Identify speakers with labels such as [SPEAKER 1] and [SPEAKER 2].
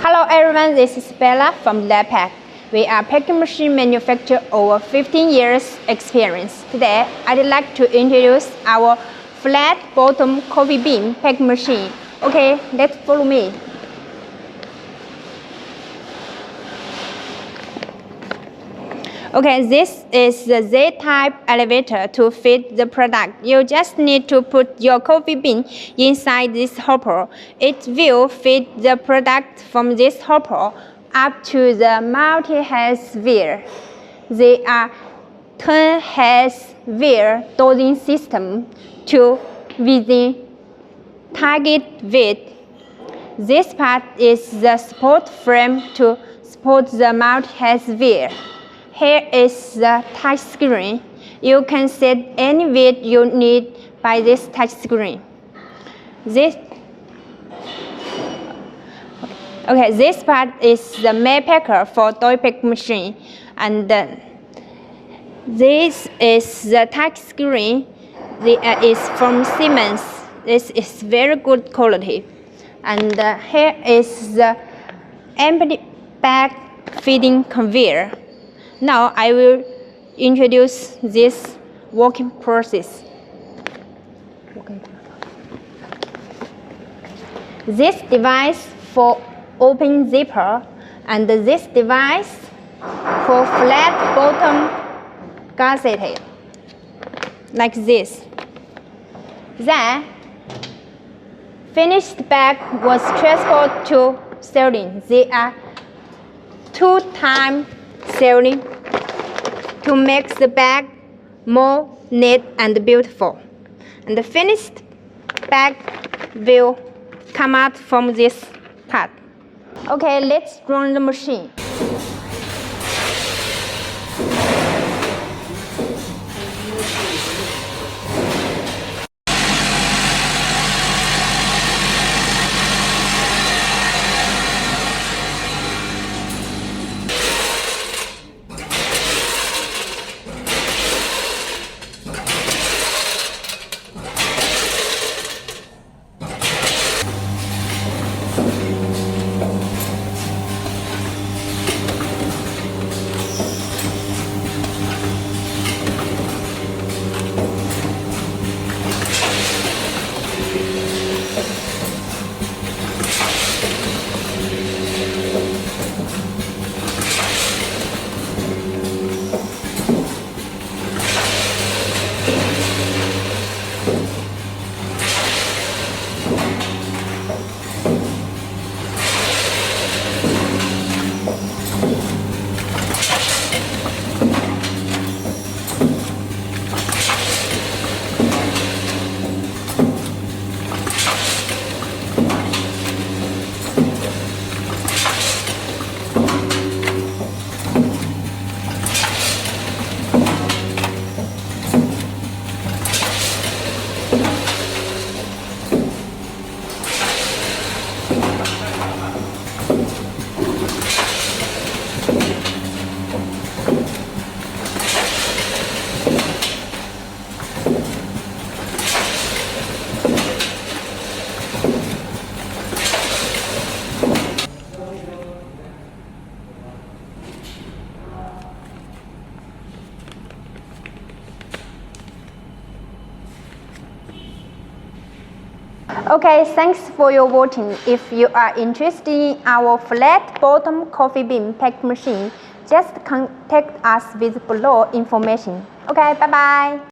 [SPEAKER 1] Hello everyone, this is Bella from doypack. We are packing machine manufacturer over 15 years experience. Today, I'd like to introduce our flat bottom coffee bean packing machine. Okay, let's follow me. Okay, this is the Z-type elevator to fit the product. You just need to put your coffee bean inside this hopper. It will fit the product from this hopper up to the multi-head wheel. They are 10-head wheel dosing system to within target weight. This part is the support frame to support the multi-head wheel. Here is the touch screen. You can set any weight you need by this touch screen. This part is the main packer for doypack machine, and this is the touch screen. It is from Siemens. This is very good quality. And here is the empty bag feeding conveyor. Now I will introduce this working process. This device for open zipper and this device for flat bottom gusset, like this. Then finished bag was transferred to sealing. They are 2-time sealing to make the bag more neat and beautiful. And the finished bag will come out from this part. Okay, let's run the machine. Okay, thanks for your voting. If you are interested in our flat bottom coffee bean pack machine, just contact us with below information. Okay, bye bye.